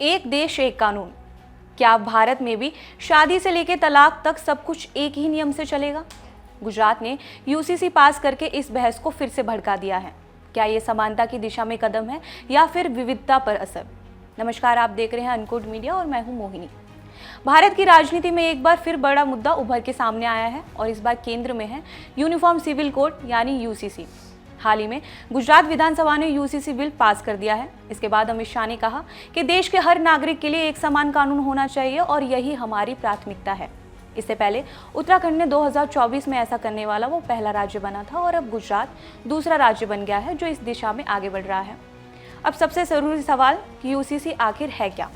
एक देश एक कानून। क्या भारत में भी शादी से लेकर तलाक तक सब कुछ एक ही नियम से चलेगा? गुजरात ने यूसीसी पास करके इस बहस को फिर से भड़का दिया है। क्या ये समानता की दिशा में कदम है या फिर विविधता पर असर? नमस्कार, आप देख रहे हैं अनकोड मीडिया और मैं हूं मोहिनी। भारत की राजनीति में एक बार फिर बड़ा मुद्दा उभर के सामने आया है और इस बार केंद्र में है यूनिफॉर्म सिविल कोड यानी यूसीसी। हाल ही में गुजरात विधानसभा ने यूसीसी बिल पास कर दिया है। इसके बाद अमित शाह ने कहा कि देश के हर नागरिक के लिए एक समान कानून होना चाहिए और यही हमारी प्राथमिकता है। इससे पहले उत्तराखंड ने 2024 में ऐसा करने वाला वो पहला राज्य बना था और अब गुजरात दूसरा राज्य बन गया है जो इस दिशा में आगे बढ़ रहा है। अब सबसे जरूरी सवाल कि यूसीसी आखिर है क्या,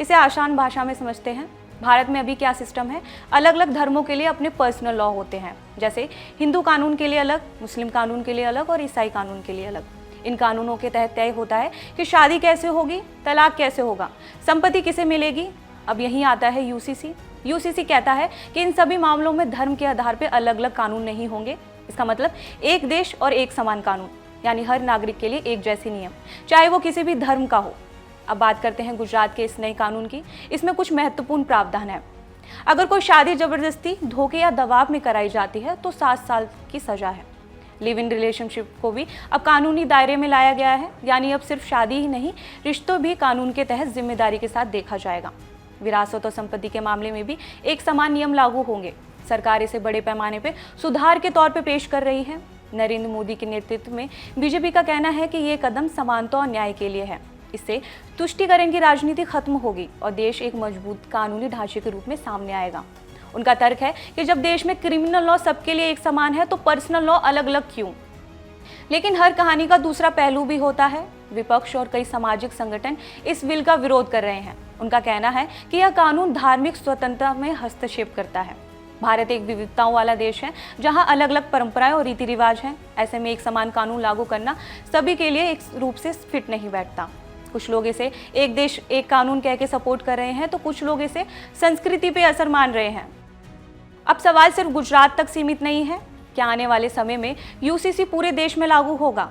इसे आसान भाषा में समझते हैं। भारत में अभी क्या सिस्टम है, अलग अलग धर्मों के लिए अपने पर्सनल लॉ होते हैं, जैसे हिंदू कानून के लिए अलग, मुस्लिम कानून के लिए अलग और ईसाई कानून के लिए अलग। इन कानूनों के तहत तय होता है कि शादी कैसे होगी, तलाक कैसे होगा, संपत्ति किसे मिलेगी। अब यहीं आता है यूसीसी। यूसीसी कहता है कि इन सभी मामलों में धर्म के आधार पर अलग अलग कानून नहीं होंगे। इसका मतलब एक देश और एक समान कानून, यानी हर नागरिक के लिए एक जैसे नियम, चाहे वो किसी भी धर्म का हो। अब बात करते हैं गुजरात के इस नए कानून की। इसमें कुछ महत्वपूर्ण प्रावधान है। अगर कोई शादी जबरदस्ती, धोखे या दबाव में कराई जाती है तो 7 साल की सजा है। लिव इन रिलेशनशिप को भी अब कानूनी दायरे में लाया गया है, यानी अब सिर्फ शादी ही नहीं, रिश्तों भी कानून के तहत जिम्मेदारी के साथ देखा जाएगा। विरासत और संपत्ति के मामले में भी एक समान नियम लागू होंगे। सरकार इसे बड़े पैमाने पर सुधार के तौर पर पेश कर रही है। नरेंद्र मोदी के नेतृत्व में बीजेपी का कहना है कि ये कदम समानता और न्याय के लिए है। इससे तुष्टीकरण की राजनीति खत्म होगी और देश एक मजबूत कानूनी ढांचे के रूप में सामने आएगा। उनका तर्क है कि जब देश में क्रिमिनल लॉ सबके लिए एक समान है तो पर्सनल लॉ अलग अलग क्यों? लेकिन हर कहानी का दूसरा पहलू भी होता है। विपक्ष और कई सामाजिक संगठन इस बिल का विरोध कर रहे हैं। उनका कहना है कि यह कानून धार्मिक स्वतंत्रता में हस्तक्षेप करता है। भारत एक विविधताओं वाला देश है जहां अलग अलग परंपराएं और रीति रिवाज हैं। ऐसे में एक समान कानून लागू करना सभी के लिए एक रूप से फिट नहीं बैठता। कुछ लोग इसे एक देश एक कानून कह के सपोर्ट कर रहे हैं तो कुछ लोग इसे संस्कृति पे असर मान रहे हैं। अब सवाल सिर्फ गुजरात तक सीमित नहीं है। क्या आने वाले समय में यूसीसी पूरे देश में लागू होगा?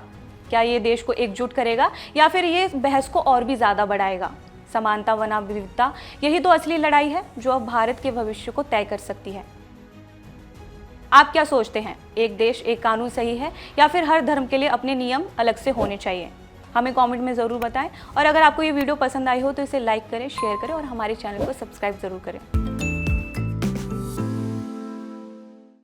क्या ये देश को एकजुट करेगा या फिर ये बहस को और भी ज्यादा बढ़ाएगा? समानता बनाम विविधता, यही तो असली लड़ाई है जो अब भारत के भविष्य को तय कर सकती है। आप क्या सोचते हैं, एक देश एक कानून सही है या फिर हर धर्म के लिए अपने नियम अलग से होने चाहिए? हमें कमेंट में ज़रूर बताएं और अगर आपको ये वीडियो पसंद आई हो तो इसे लाइक करें, शेयर करें और हमारे चैनल को सब्सक्राइब ज़रूर करें।